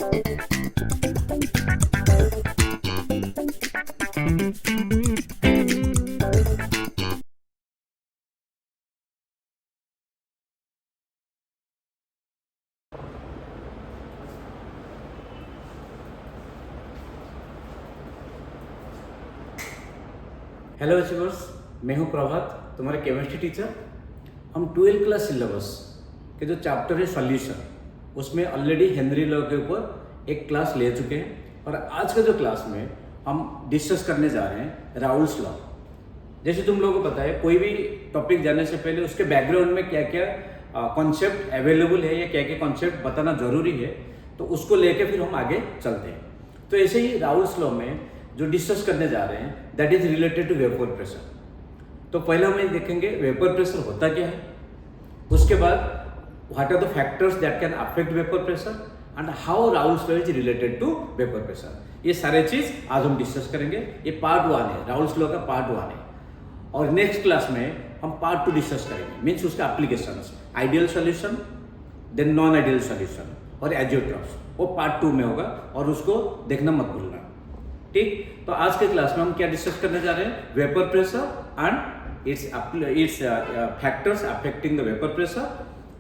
Hello achievers, मैं हूं प्रभात, तुम्हारे केमिस्ट्री टीचर। हम 12th क्लास सिलेबस के जो चैप्टर है सॉल्यूशन, उसमें ऑलरेडी हेनरी लॉ के ऊपर एक क्लास ले चुके हैं और आज का जो क्लास में हम डिस्कस करने जा रहे हैं राउल्स लॉ। जैसे तुम लोगों को पता है, कोई भी टॉपिक जाने से पहले उसके बैकग्राउंड में क्या क्या कॉन्सेप्ट अवेलेबल है या क्या क्या कॉन्सेप्ट बताना जरूरी है, तो उसको लेके फिर हम आगे चलते हैं। तो ऐसे ही राउल्स लॉ में जो डिस्कस करने जा रहे हैं that is related to vapour pressure. तो पहले हम देखेंगे वेपर प्रेशर होता क्या है, उसके बाद what are the factors that can affect vapour pressure and how Raoult's law is related to vapour pressure. ये सारे चीज आज हम डिस्कस करेंगे। ये पार्ट 1 है, राउल्स लॉ का पार्ट 1 है। और नेक्स्ट क्लास में हम पार्ट 2 डिस्कस करेंगे, मीन्स उसका applications, ideal solution, then non ideal solution और एजियोट्रॉप्स, वो पार्ट 2 में होगा और उसको देखना मत भूलना। ठीक, तो आज के क्लास में हम क्या डिस्कस करने जा रहे हैं, vapour pressure and its factors affecting the vapour pressure,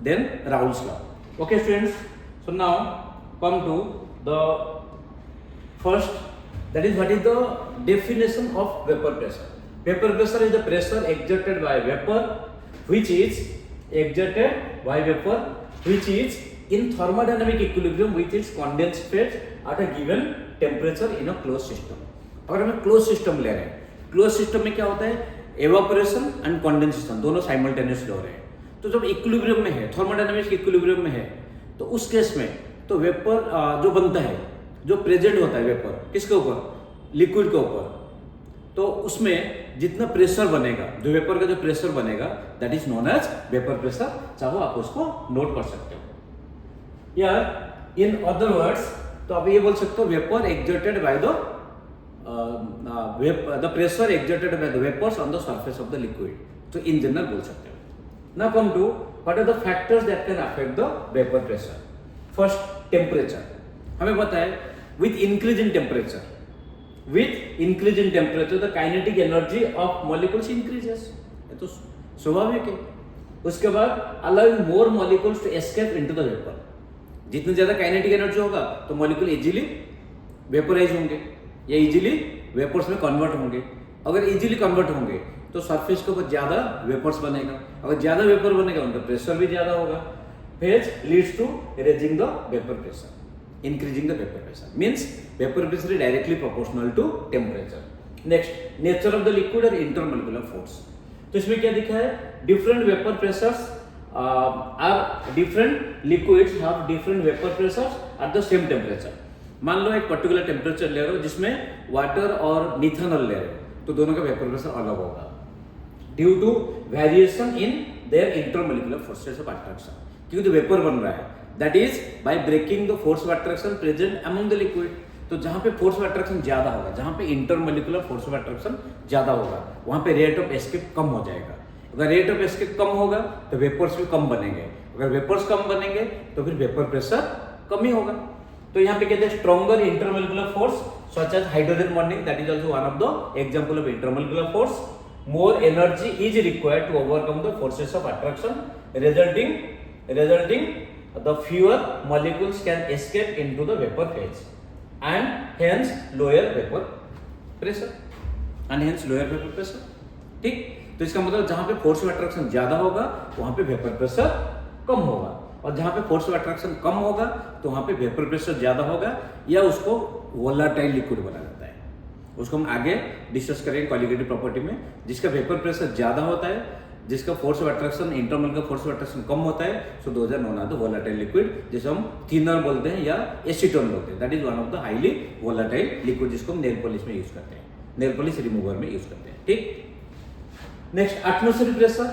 then Raoult's law. Okay students, so now come to the first, that is what is the definition of vapour pressure. Vapour pressure is the pressure exerted by vapor which is in thermodynamic equilibrium with its condensed phase at a given temperature in a closed system। अगर हमें close system ले रहे हैं, close system में क्या होता है, evaporation and condensation दोनों साइमल्टेनियसली हो रहे हैं। तो जब इक्विलिब्रियम में है, थर्मोडायनामिक्स इक्विलिब्रियम में है, तो उस केस में तो वेपर जो बनता है, जो प्रेजेंट होता है वेपर किसके ऊपर, लिक्विड के ऊपर, तो उसमें जितना प्रेशर बनेगा, जो वेपर का जो प्रेशर बनेगा that is known as vapour pressure. चाहो आप उसको नोट कर सकते हो यार। इन अदर वर्ड्स, तो आप ये बोल सकते हो vapour exerted by the pressure exerted by the vapours on the surface of the liquid, तो इन जनरल बोल सकते हो। Now come to what are the factors that can affect the vapour pressure. First, temperature. हमें पता है with increase in temperature, the kinetic energy of molecules increases, ये तो स्वाभाविक है। उसके बाद allowing more molecules to escape into the vapor, जितनी ज्यादा काइनेटिक एनर्जी होगा तो मॉलिक्यूल इजीली वेपोराइज होंगे या इजीली वेपर्स में कन्वर्ट होंगे। अगर इजीली कन्वर्ट होंगे तो सरफेस के ऊपर ज्यादा वेपर्स बनेगा, अगर ज्यादा वेपर बनेगा उनका प्रेशर भी ज्यादा होगा, which leads to raising the vapor pressure, increasing the vapor pressure, means vapor pressure is directly proportional to temperature। next, nature of the liquid or intermolecular force। तो इसमें क्या दिखा है, different vapor pressures are different liquids have different vapor pressures at the same temperature। मान लो एक particular temperature ले रहे हो जिसमें वाटर और मिथेनॉल ले रहे हो, तो दोनों का वेपर प्रेशर अलग होगा due to variation in their intermolecular forces of attraction. क्योंकि जो वेपर बन रहा है that is by breaking the force of attraction present among the liquid. तो जहां पे फोर्स ऑफ अट्रैक्शन ज्यादा होगा, जहां पे इंटरमोलिकुलर फोर्स ऑफ अट्रैक्शन ज्यादा होगा, वहां पे रेट ऑफ एस्केप कम हो जाएगा। अगर रेट ऑफ एस्केप कम होगा तो वेपर्स भी कम बनेंगे, अगर वेपर्स कम बनेंगे तो फिर वेपर प्रेशर कम ही होगा। तो यहाँ पे कहते हैं stronger intermolecular force such as hydrogen bonding, that is also one of the example of intermolecular force. More energy is required to overcome the forces of attraction, resulting the fewer molecules can escape into the vapor phase and hence lower vapor pressure। ठीक, तो इसका मतलब जहां पे force of attraction ज्यादा होगा वहां पे वेपर प्रेशर कम होगा, और जहां पे फोर्स ऑफ अट्रैक्शन कम होगा तो वहां पे वेपर प्रेशर ज्यादा होगा, या उसको वोलाटाइल लिक्विड बना जाता है। उसको हम आगे डिस्कस करेंगे क्वालिटेटिव प्रॉपर्टी में। जिसका वेपर प्रेशर ज्यादा होता है, जिसका force of attraction intermolecular force of attraction कम होता है, so those are known as the volatile liquid, जिसे हम थिनर बोलते हैं या एसीटोन बोलते हैं। That is one of the highly volatile liquid, जिसको हम नेल पॉलिश में यूज करते हैं, नेल पॉलिश रिमूवर में यूज करते हैं। ठीक, next, atmospheric pressure.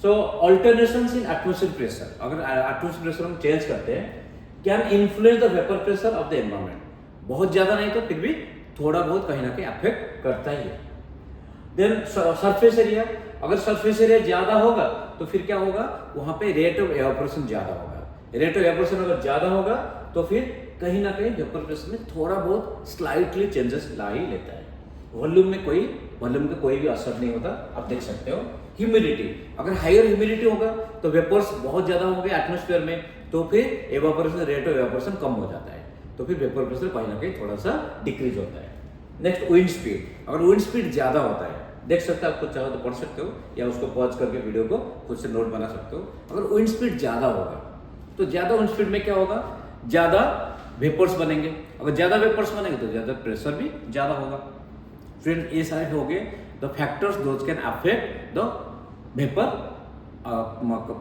So alternations in atmospheric pressure, अगर एटमॉस्फेरिक प्रेशर हम चेंज करते हैं, can influence the vapour pressure of the environment. बहुत ज्यादा नहीं तो फिर भी थोड़ा बहुत कहीं ना कहीं अफेक्ट करता ही है। देन सरफेस एरिया, अगर सरफेस एरिया ज्यादा होगा तो फिर क्या होगा, वहां पे रेट ऑफ एवापोरेशन ज्यादा होगा। रेट ऑफ एवापोरेशन अगर ज्यादा होगा तो फिर कहीं ना कहीं वेपर प्रेशर में थोड़ा बहुत स्लाइटली चेंजेस ला ही लेता है। वॉल्यूम का कोई भी असर नहीं होता। आप देख सकते हो ह्यूमिडिटी, अगर हायर ह्यूमिडिटी होगा तो वेपर्स बहुत ज्यादा होंगे एटमॉस्फेयर में, तो फिर एवापोरेशन, रेट ऑफ एवापोरेशन कम हो जाता है, तो फिर वेपर प्रेशर कहीं ना कहीं थोड़ा सा डिक्रीज होता है। नेक्स्ट विंड स्पीड, अगर विंड स्पीड ज्यादा होता है, देख सकते हो, आपको चाहो तो पढ़ सकते हो या उसको पॉज करके वीडियो को खुद से नोट बना सकते हो। अगर विंड स्पीड ज्यादा होगा तो ज्यादा विंड स्पीड में क्या होगा, ज्यादा वेपर्स बनेंगे, अगर ज्यादा वेपर्स बनेंगे तो ज्यादा प्रेशर भी ज्यादा होगा। फ्रेंड्स, ये सारे हो गए the factors those can affect the vapour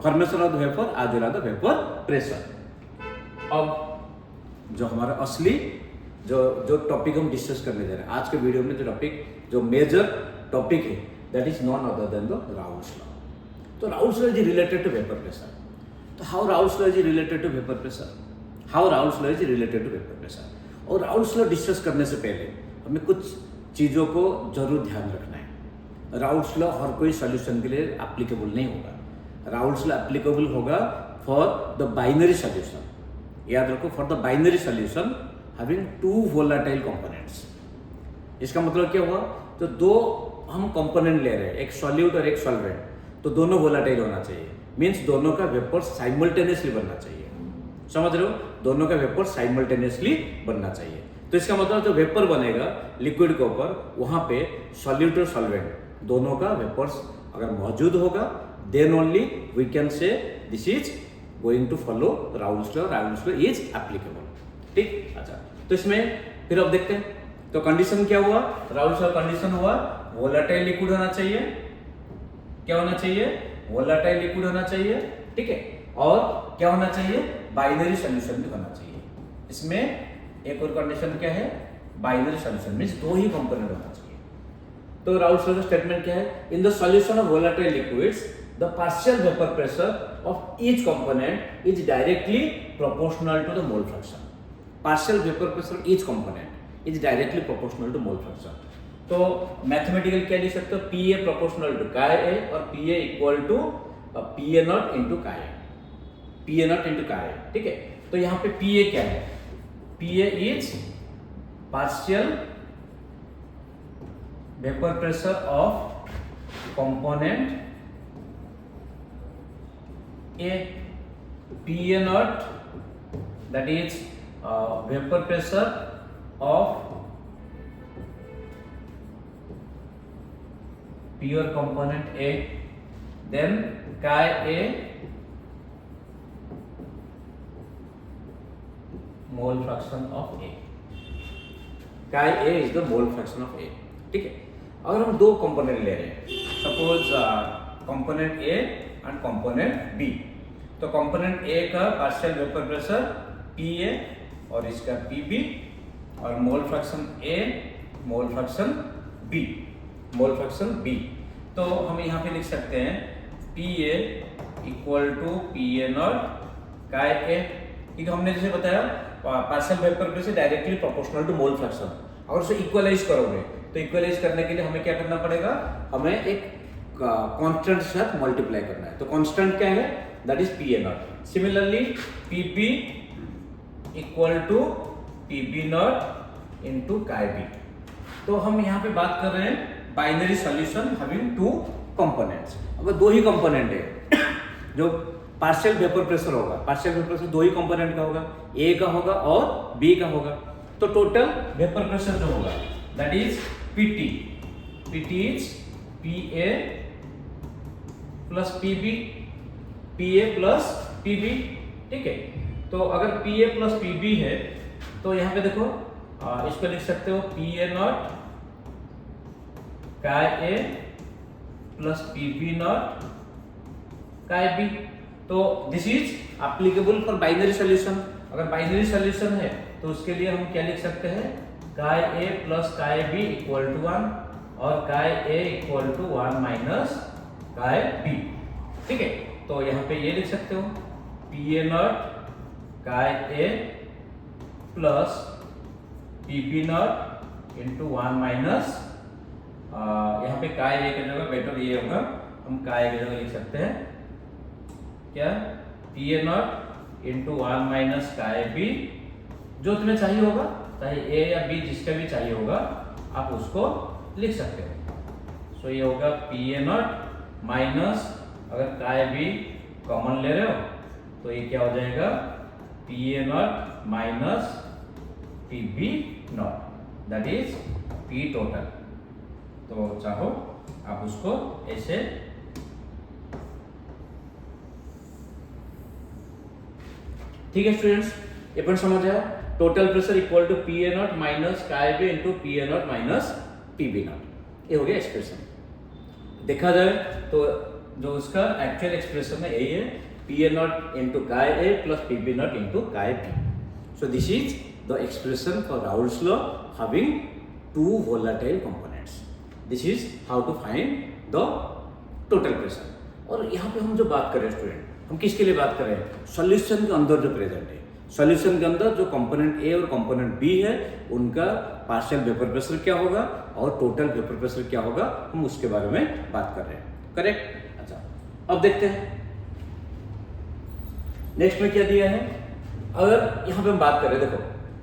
formation of the vapour as well as the vapour pressure. अब जो हमारा असली जो टॉपिक हम डिस्कस करने जा रहे हैं आज के वीडियो में, जो टॉपिक, जो मेजर टॉपिक है, that is none other than the Raoult's law. तो Raoult's law is related to vapour pressure. तो how Raoult's law is related to vapour pressure, how Raoult's law is related to vapour pressure. और Raoult's law discuss करने से पहले हमें कुछ चीजों को जरूर ध्यान रखना है। राउल्स लॉ हर कोई सॉल्यूशन के लिए एप्लीकेबल नहीं होगा। राउल्स लॉ एप्लीकेबल होगा फॉर द बाइनरी सॉल्यूशन। याद रखो, for the binary solution having two volatile components. इसका मतलब क्या हुआ, तो दो हम कंपोनेंट ले रहे हैं, एक सॉल्यूट और एक सॉल्वेंट, तो दोनों वोलेटाइल होना चाहिए। मींस दोनों का वेपर साइमल्टेनियसली बनना चाहिए। समझ रहे हो, दोनों का वेपर साइमल्टेनियसली बनना चाहिए। तो इसका मतलब जो वेपर बनेगा लिक्विड के ऊपर, वहां पे सॉल्यूट और सॉल्वेंट दोनों का वेपर्स अगर मौजूद होगा, then only we can say this is going to follow Raoult's law, Raoult's law is applicable. ठीक, अच्छा, तो इसमें फिर अब देखते हैं। तो कंडीशन क्या हुआ, राउल्स लॉ कंडीशन हुआ वोलेटाइल लिक्विड होना चाहिए। क्या होना चाहिए, वोलेटाइल लिक्विड होना चाहिए, ठीक है। और क्या होना चाहिए, बाइनरी सॉल्यूशन भी होना चाहिए। इसमें एक और कंडीशन क्या है, बाइनरी सॉल्यूशन मींस दो ही कंपोनेंट होना चाहिए। तो राउल्स लॉ का स्टेटमेंट क्या है, in the solution of volatile liquids the partial vapour pressure of each component is directly proportional to the mole fraction. Partial vapour pressure of each component is directly proportional to mole fraction. तो mathematical क्या लिख सकते हो, P A proportional to chi A और P A equal to P A not into chi A, P A not into chi A, ठीक है। तो यहाँ पे पी ए क्या है, P A is partial vapour pressure of component A, P A not that is vapour pressure of pure component A, then chi A mole fraction of A, chi A is the mole fraction of A, ठीक है। अगर हम दो component ले रहे हैं, suppose component A and component B, तो component A का पार्शियल वेपर प्रेशर PA और इसका PB और mole fraction A, mole fraction B, mole fraction B। तो हम यहाँ पे लिख सकते हैं PA equal to PA nought chi A, ठीक है। हमने जैसे बताया partial vapour pressure directly proportional to mole fraction. अगर उसे इक्वलाइज करोगे तो इक्वलाइज करने के लिए हमें क्या करना पड़ेगा, हमें एक कांस्टेंट के साथ मल्टीप्लाई करना है। तो कांस्टेंट क्या है, that is PA nought. Similarly PP equal to PB nought into chi B। तो हम यहाँ पे बात कर रहे हैं binary solution having two components. अगर दो ही कंपोनेंट है, जो पार्शियल वेपर प्रेशर होगा, पार्शियल वेपर प्रेशर दो ही कंपोनेंट का होगा, ए का होगा और बी का होगा, तो टोटल वेपर प्रेशर जो होगा that is PT, PT is PA plus PB, PA plus PB, ठीक है। तो अगर पीए प्लस पीबी है तो यहाँ पे देखो इसको लिख सकते हो पीए not chi A plus PB not chi B. तो this is applicable for binary solution. अगर बाइनरी सॉल्यूशन है तो उसके लिए हम क्या लिख सकते हैं, काय ए प्लस काय बी इक्वल टू 1 और काय ए equal to 1 minus chi B, ठीक है। तो यहाँ पे ये लिख सकते हो P A not chi A plus PB naught into 1 minus, यहाँ पे काय ए की जगह बेटर ये होगा, हम काय की जगह लिख सकते हैं क्या, P A not into 1 minus chi B जो तुम्हें चाहिए होगा, चाहे ए या बी जिसका भी चाहिए होगा, आप उसको लिख सकते हो। सो ये होगा पी ए नॉट माइनस, अगर काय बी कॉमन ले रहे हो तो ये क्या हो जाएगा, P A not minus P B nought, that is P total. तो चाहो आप उसको ऐसे ठीक है स्टूडेंट्स, ये पॉइंट समझ आया। Total pressure equal to P A not minus chi B into P A not minus P B naught, ये हो गया एक्सप्रेशन। देखा जाए तो जो उसका एक्चुअल एक्सप्रेशन है यही है, P A not into chi A plus P B naught into chi B. So this is the expression for Raoult's law having two volatile components. This is how to find the total pressure. और यहाँ पे हम जो बात कर रहे हैं student, हम किसके लिए बात कर रहे हैं, सॉल्यूशन के अंदर जो प्रेजेंट है, सॉल्यूशन के अंदर जो कंपोनेंट ए और कंपोनेंट बी है उनका पार्शियल वेपर प्रेशर क्या होगा और टोटल वेपर प्रेशर क्या होगा, हम उसके बारे में बात कर रहे हैं। करेक्ट। अच्छा, अब देखते हैं नेक्स्ट में क्या दिया है। अगर यहाँ पे हम बात करें, देखो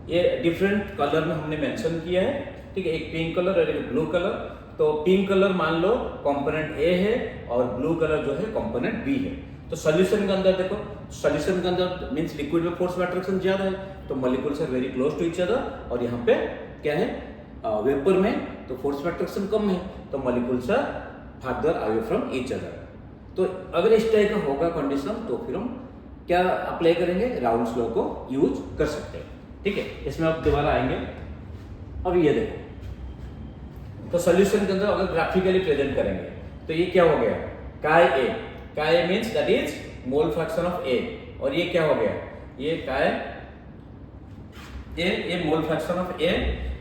ये डिफरेंट कलर में हमने मेंशन किया है, ठीक है, एक पिंक कलर और एक ब्लू कलर। तो पिंक कलर मान लो कंपोनेंट ए है और ब्लू कलर जो है कंपोनेंट बी है। तो सॉल्यूशन के अंदर देखो, सॉल्यूशन के अंदर मींस लिक्विड में फोर्स ऑफ अट्रैक्शन ज्यादा है, तो molecules are very close to each other. और यहाँ पे क्या है, वेपर में तो फोर्स ऑफ अट्रैक्शन कम है, तो molecules are further away from each other. तो अगर इस टाइप का होगा कंडीशन तो फिर हम क्या अप्लाई करेंगे, राउल्स लॉ को यूज कर सकते हैं। ठीक है, इसमें आप दोबारा आएंगे। अब ये देखो, तो सॉल्यूशन के अंदर अगर ग्राफिकली प्रेजेंट करेंगे तो ये क्या हो गया, chi A, chi means that is mole fraction of A, और ये क्या हो गया, ये काय ए, ये मोल फ्रैक्शन ऑफ ए।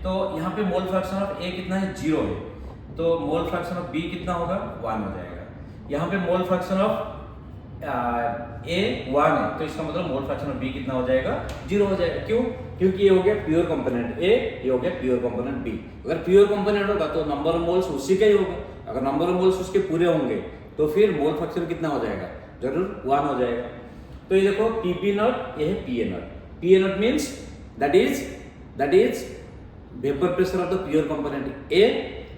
तो यहाँ पे मोल फ्रैक्शन ऑफ ए कितना है, 0 है, तो मोल फ्रैक्शन ऑफ बी कितना होगा, 1 हो जाएगा। यहाँ पे मोल फ्रैक्शन ऑफ ए 1 है, तो इसका मतलब मोल फ्रैक्शन ऑफ बी कितना हो जाएगा, 0 हो जाएगा। क्यों, क्योंकि ये हो गया प्योर कंपोनेंट ए, ये हो गया प्योर कंपोनेंट बी। अगर प्योर कंपोनेंट होगा तो नंबर ऑफ मोल्स उसी का ही होगा, अगर नंबर ऑफ मोल्स उसके पूरे होंगे तो फिर मोल फ्रैक्शन कितना हो जाएगा, जरूर 1 हो जाएगा। तो ये देखो पी पी नॉट, ये है P A nought. P A nought means that is vapour pressure of the pure component A,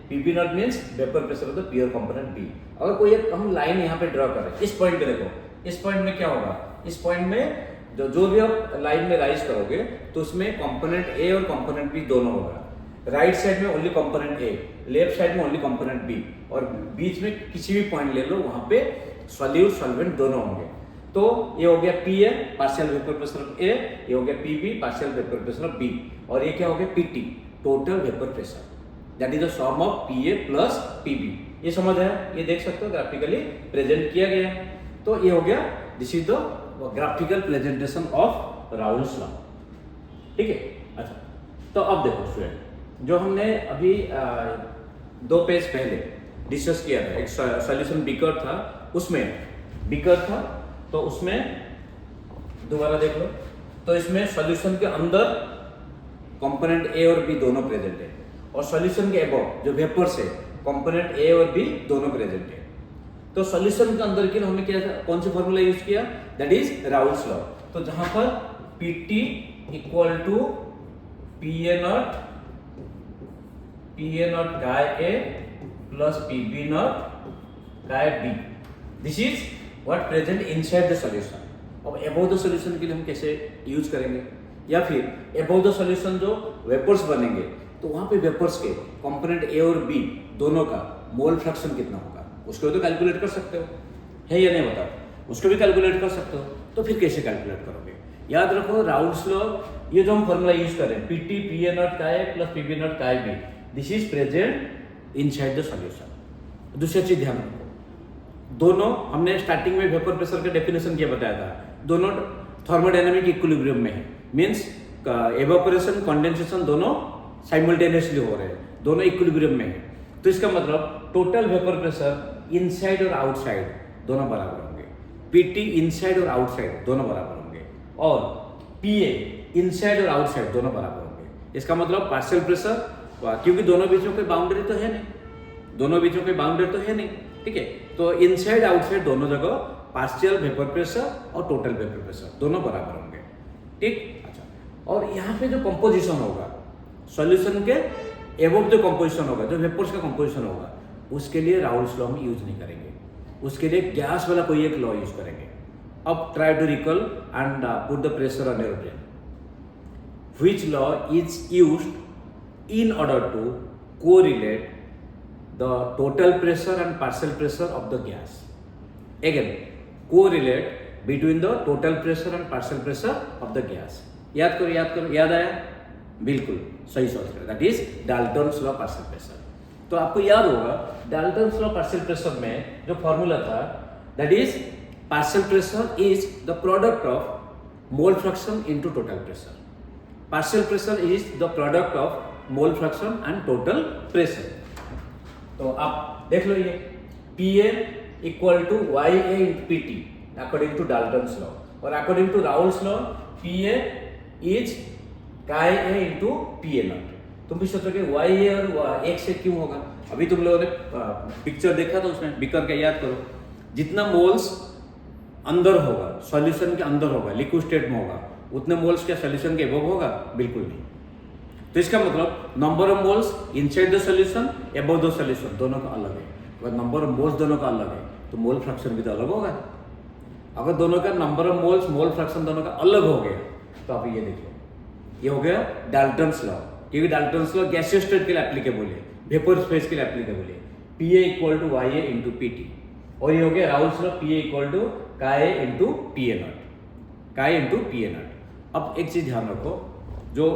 P P nought means vapour pressure of the pure component B. अगर कोई एक हम लाइन यहाँ पे draw करें, इस पॉइंट पे देखो, इस पॉइंट में क्या होगा, इस पॉइंट में जो भी आप लाइन में राइज करोगे तो उसमें कंपोनेंट ए और कंपोनेंट बी दोनों होगा। राइट साइड में ओनली कंपोनेंट ए, लेफ्ट साइड में ओनली कंपोनेंट बी, और बीच में किसी भी पॉइंट ले लो वहां पे सॉल्यूट सॉल्वेंट दोनों होंगे। तो ये हो गया P A partial vapour pressure of A, ये हो गया P B partial vapour pressure of B, और ये क्या हो गया P T total vapour pressure, that is the sum of P A plus P B. ये समझ आया, ये देख सकते हो ग्राफिकली प्रेजेंट किया गया। तो ये हो गया, this is the graphical presentation of Raoult's law. ठीक है। अच्छा, तो अब देखो स्टूडेंट, जो हमने अभी 2 पेज पहले डिस्कस किया था, एक सॉल्यूशन बीकर था, उसमें बीकर था तो उसमें दोबारा देख लो, तो इसमें सॉल्यूशन के अंदर कंपोनेंट ए और बी दोनों प्रेजेंट है, और सॉल्यूशन के अबव जो वेपर्स है कंपोनेंट ए और बी दोनों प्रेजेंट है। तो सॉल्यूशन के अंदर के लिए हमने क्या था, कौन सी फॉर्मूला यूज किया, दैट इज राउल्स लॉ। तो जहां पर P T equal to P A not chi A plus P B nought chi B, this is what present inside the solution. अब अबव द सॉल्यूशन के लिए हम कैसे use करेंगे, या फिर अबव द सॉल्यूशन जो वेपर्स बनेंगे तो वहां पे वेपर्स के कंपोनेंट ए और बी दोनों का मोल फ्रैक्शन कितना होगा, उसको तो कैलकुलेट कर सकते हो, है या नहीं बताओ, उसको भी कैलकुलेट कर सकते हो। तो फिर कैसे कैलकुलेट करोगे, याद रखो राउल्स लॉ, ये जो हम फॉर्मूला यूज कर रहे हैं, P T P A not chi plus P B nought chi B, this is present inside the solution. दूसरी चीज ध्यान रखो, दोनों हमने स्टार्टिंग में वेपर प्रेशर का डेफिनेशन क्या बताया था, दोनों थर्मोडायनामिक इक्विलिब्रियम में है, मींस एवापोरेशन कंडेंसेशन दोनों साइमल्टेनियसली हो रहे हैं, दोनों इक्विलिब्रियम में है। तो इसका मतलब टोटल वेपर प्रेशर इनसाइड और आउटसाइड दोनों बराबर होंगे, पीटी इनसाइड और आउटसाइड दोनों बराबर होंगे, और पीए इनसाइड और आउटसाइड दोनों बराबर होंगे। इसका मतलब पार्शियल प्रेशर, क्योंकि दोनों बीचों की बाउंड्री तो है नहीं, दोनों बीचों की बाउंड्री तो है नहीं, ठीक है, तो इनसाइड आउटसाइड दोनों जगह पार्शियल वेपर प्रेशर और टोटल वेपर प्रेशर दोनों बराबर होंगे। ठीक, अच्छा, और यहाँ पे जो कंपोजिशन होगा सॉल्यूशन के एबव जो कंपोजिशन होगा, जो वेपर्स का कंपोजिशन होगा, उसके लिए राउल्स लॉ हम यूज नहीं करेंगे, उसके लिए गैस वाला कोई एक लॉ यूज करेंगे. अब try to recall and put the pressure on your brain. Which law is used in order to correlate the total pressure and partial pressure of the gas? Again, correlate between the total pressure and partial pressure of the gas. याद करो, याद आया? बिल्कुल सही सोच रहे. That is Dalton's law partial pressure. तो आपको याद होगा डाल्टन्स लॉ पार्शियल प्रेशर में जो फॉर्मूला था, that is partial pressure is the product of mole fraction into total pressure. Partial pressure is the product of mole fraction and total pressure. तो आप देख लो, ये PA equal to YA into PT according to Dalton's law, और according to Raoult's law PA is chi A into PA naught. तुम भी सोचोगे YA और एक से क्यों होगा? अभी तुम लोगों ने पिक्चर देखा तो उसमें बीकर का याद करो, जितना मोल्स अंदर होगा, सॉल्यूशन के अंदर होगा, लिक्विड स्टेट में होगा, उतने मोल्स क्या सॉल्यूशन के एबव होगा? बिल्कुल नहीं. तो इसका मतलब number of moles inside the solution above the solution दोनों का अलग है. अगर नंबर ऑफ मोल्स दोनों का अलग है तो मोल फ्रैक्शन भी तो अलग होगा. अगर दोनों का number of moles mole fraction दोनों का अलग हो गया तो आप ये देखो, ये हो गया डाल्टन्स लॉ. क्योंकि डाल्टन्स लॉ गैसियस स्टेट के लिए एप्लीकेबल है, वेपर स्पेस के लिए एप्लीकेबल है. PA equal to YA into PT. और ये हो गया Raoult's law PA equal to chi into PA nought, chi into PA nought. अब एक चीज ध्यान रखो, जो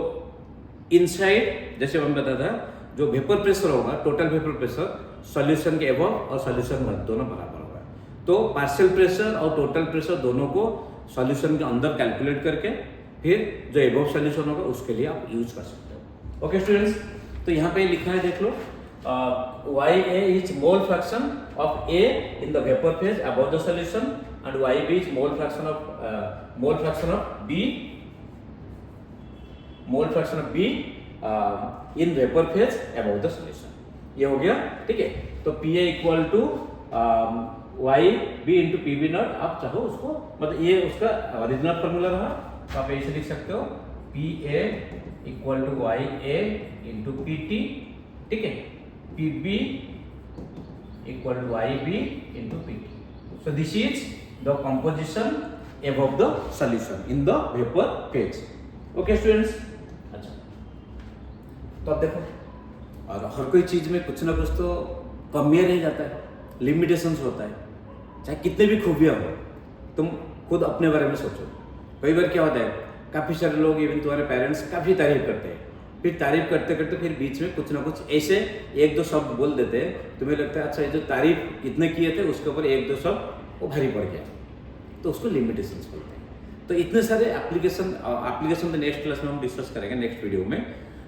इनसाइड जैसे हम बताया था, जो वेपर प्रेशर होगा, टोटल वेपर प्रेशर सॉल्यूशन के एबव और सॉल्यूशन में दोनों बराबर होगा. तो पार्शियल प्रेशर और टोटल प्रेशर दोनों को सॉल्यूशन के अंदर कैलकुलेट करके फिर जो एबव सॉल्यूशन होगा उसके लिए आप यूज कर सकते हो. ओके स्टूडेंट्स, तो यहाँ पे लिखा है, देख लो, YA is mole fraction of A in the vapour phase above the solution and YB is mole fraction of B in vapour phase above the solution. ये हो गया, ठीक है. तो PA equal to YB into PB nought. आप चाहो उसको, मतलब ये उसका ओरिजिनल फॉर्मूला रहा, तो आप ऐसे लिख सकते हो PA equal to YA into PT, ठीक है. PB equal to YB into PT. So this is the composition above the solution in the vapour phase. Okay students. अच्छा, तो अब देखो, और हर कोई चीज में कुछ ना कुछ तो कमियां रह जाता है, लिमिटेशंस होता है, चाहे कितने भी खूबियां हो. तुम खुद अपने बारे में सोचो. कई बार क्या होता है, काफी सारे लोग, इवन तुम्हारे पेरेंट्स काफी तारीफ करते हैं, फिर तारीफ करते करते फिर बीच में कुछ ना कुछ ऐसे एक दो शब्द बोल देते हैं, तुम्हें लगता है अच्छा ये जो तारीफ इतने किए थे उसके ऊपर एक दो शब्द वो भारी पड़ गया, तो उसको लिमिटेशंस बोलते हैं. तो इतने सारे एप्लीकेशन तो नेक्स्ट क्लास में हम डिस्कस करेंगे, नेक्स्ट वीडियो में.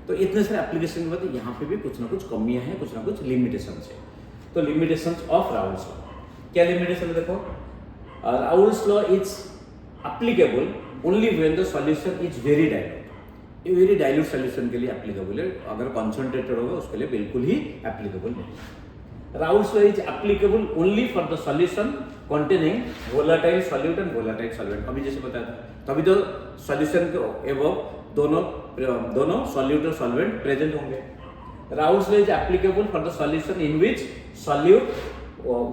तो इतने सारे एप्लीकेशन के बाद यहाँ पे भी कुछ ना कुछ कमियां हैं, कुछ ना कुछ लिमिटेशंस है. तो लिमिटेशंस ऑफ राउल्स लॉ, क्या लिमिटेशन है? देखो, Raoul's law is applicable only when the solution is very dilute. ये वेरी डाइल्यूट सॉल्यूशन के लिए एप्लीकेबल है, अगर कॉन्सेंट्रेटेड होगा उसके लिए बिल्कुल ही एप्लीकेबल नहीं. Raoul's law is applicable only for the solution containing volatile solute and volatile solvent. अभी जैसे बताया था, तभी तो सॉल्यूशन के एबव दोनों सॉल्यूट और सॉल्वेंट प्रेजेंट होंगे. Raoul's law is applicable for the solution in which solute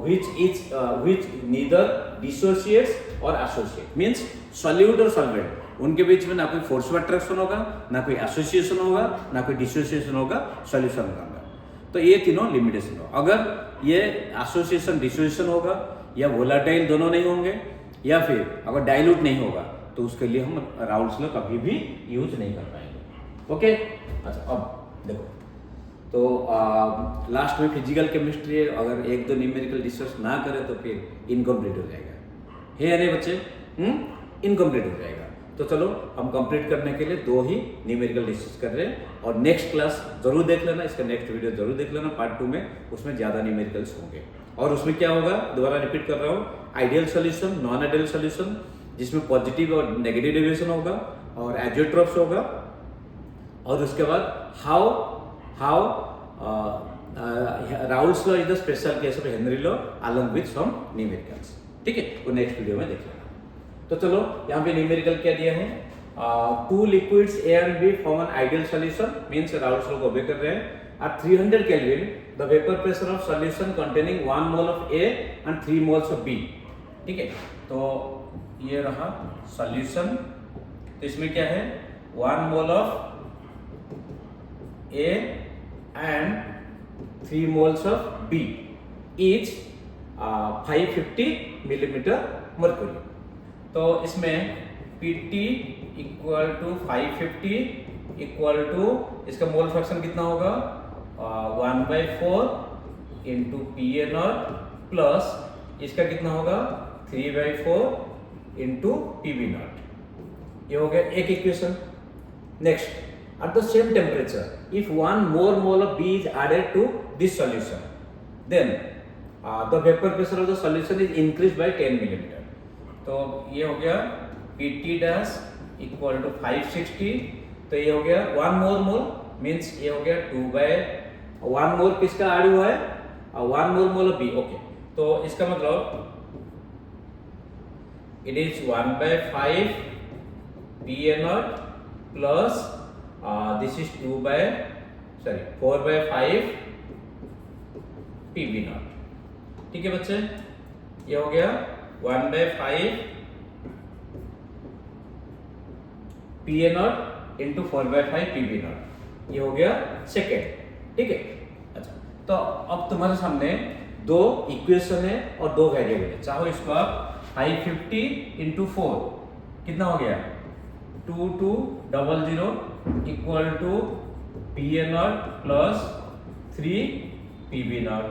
which neither dissociates or associates. Means solute और सॉल्वेंट उनके बीच में ना कोई फोर्स अट्रैक्शन होगा, ना कोई एसोसिएशन होगा, ना कोई डिसोसिएशन होगा सॉल्यूशन का. तो ये तीनों लिमिटेशन होगा. अगर ये एसोसिएशन डिसोसिएशन होगा या वोलेटाइल दोनों नहीं होंगे, या फिर अगर डाइल्यूट नहीं होगा, तो उसके लिए हम राउल्स लॉ कभी भी यूज नहीं कर पाएंगे. ओके. अच्छा, अब देखो, तो लास्ट में फिजिकल केमिस्ट्री है, अगर एक दो न्यूमेरिकल डिस्कस ना करें तो फिर इनकम्प्लीट हो जाएगा. है या नहीं बच्चे? इनकम्प्लीट हो जाएगा. तो चलो, हम कंप्लीट करने के लिए दो ही न्यूमेरिकल डिस्कस कर रहे हैं, और नेक्स्ट क्लास जरूर देख लेना, इसका नेक्स्ट वीडियो जरूर देख लेना पार्ट 2 में. उसमें ज्यादा न्यूमेरिकल्स होंगे, और उसमें क्या होगा, दोबारा रिपीट कर रहा हूँ, ideal solution, non ideal solution, जिसमें पॉजिटिव और नेगेटिव डेविएशन होगा, और एजियोट्रॉप्स होगा, और उसके बाद how Raoult's law is the special case of Henry law along with some numericals. ठीक है, वो नेक्स्ट वीडियो में देख लेना. तो चलो, यहाँ पे न्यूमेरिकल क्या दिया है, two liquids A and B form an ideal solution, means Raoult's law को ओबे कर रहे हैं। At 300 Kelvin, the vapor pressure of solution containing 1 mole of A and 3 moles of B। ठीक है, तो ये रहा सॉल्यूशन। तो इसमें क्या है, 1 mole of A and 3 moles of B, each 550 millimetre mercury. तो इसमें PT equal to 550 equal to, इसका मोल फ्रैक्शन कितना होगा, 1/4 इंटू PA0 प्लस इसका कितना होगा 3/4 इंटू PB0। ये हो गया एक equation. Next, at the same temperature if 1 more mole of B is added to this solution, then the vapor pressure of the solution is increased by 10 millimeter। तो ये हो गया PT डैश इक्वल टू 560। तो ये हो गया 1 more mole means ये हो गया 2/1 मोल किसका ऐड हुआ है, 1 more mole of B। Okay, तो इसका मतलब it is 1/5 PA0 plus this is 4/5 PB0। ठीक है बच्चे, ये हो गया 1/5 PA0 इंटू 4/5 PB0। ये हो गया सेकेंड। ठीक है, अच्छा, तो अब तुम्हारे सामने दो इक्वेशन है और दो वेरिएबल है। चाहो इसको आप 550 इंटू 4 कितना हो गया 2200 equal to PA0 plus 3 PB0।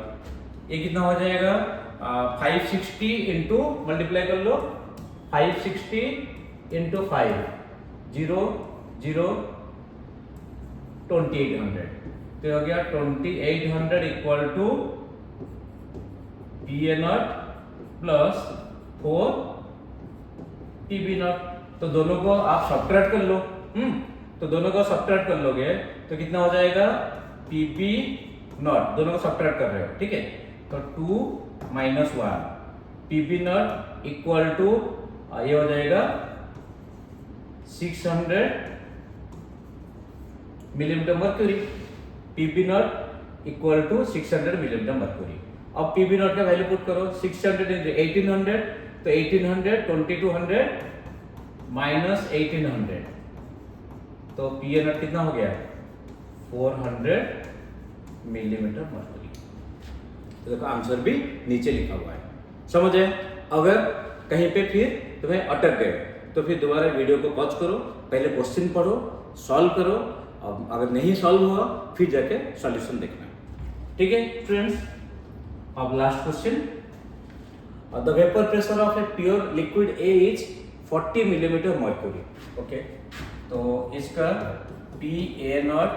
ये कितना हो जाएगा 560 इंटू मल्टीप्लाई कर लो, 560 इंटू 5 0 0 2800। तो हो गया 2800 equal to PA0 plus 4 PB0। तो दोनों को आप सब्ट्रैक्ट कर लो। तो दोनों को सब्ट्रैक्ट कर लोगे तो कितना हो जाएगा PB0, दोनों को सब्ट्रैक्ट कर रहे हो। ठीक है, तो 2 - 1 PB0 इक्वल टू ये हो जाएगा 600 millimetre mercury. PB0 equal to 600 millimetre mercury. अब PB0 का वैल्यू पुट करो, 600 इंटू 1800, तो 1800 2200 माइनस 1800, तो PA0 कितना हो गया 400 मिलीमीटर मर्क्यूरी। तो देखो आंसर भी नीचे लिखा हुआ है, समझे। अगर कहीं पे फिर तुम्हें अटक गए तो फिर दोबारा वीडियो को पॉज करो, पहले क्वेश्चन पढ़ो, सॉल्व करो, अगर नहीं सॉल्व हुआ फिर जाके सॉल्यूशन देखना। ठीक है स्टूडेंट्स, अब last question, the vapour pressure of a pure liquid A is 40 millimetre mercury. Okay, तो इसका PA0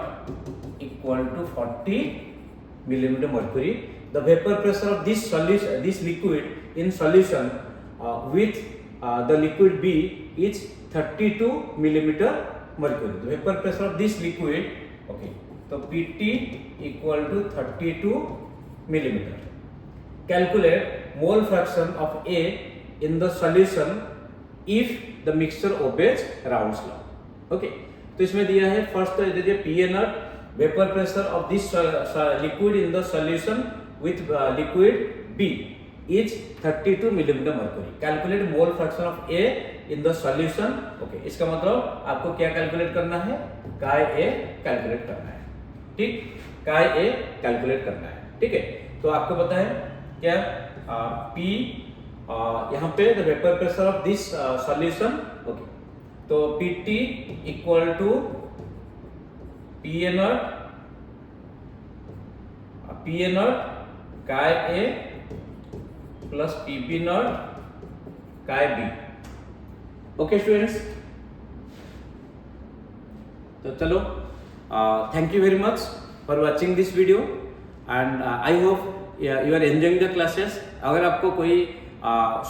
equal to 40 millimetre mercury. The vapour pressure of this solution, this liquid in solution with the liquid B is 32 millimeter mercury। The vapor pressure of this liquid, okay, so PT equal to 32 millimeter। Calculate mole fraction of A in the solution if the mixture obeys Raoult's law। Okay, तो इसमें दिया है first तो दे दिया PA0 vapor pressure of this liquid in the solution with liquid B is 32 millimetre mercury. Calculate mole fraction of A in the solution. Okay, इसका मतलब आपको क्या कैलकुलेट करना है, काय A कैलकुलेट करना है। ठीक, काय A कैलकुलेट करना है। ठीक है, तो आपको पता है क्या P यहाँ पे the vapour pressure of this solution. Okay, तो PT इक्वल टू PA0 काय A प्लस PB0 काय B। ओके स्टूडेंट्स, तो चलो thank you very much for watching this video and I hope you are enjoying the classes. अगर आपको कोई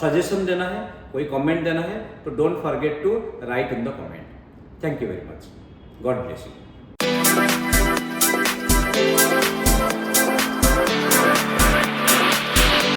suggestion देना है, कोई कमेंट देना है, तो don't forget to write in the comment. Thank you very much, God bless you.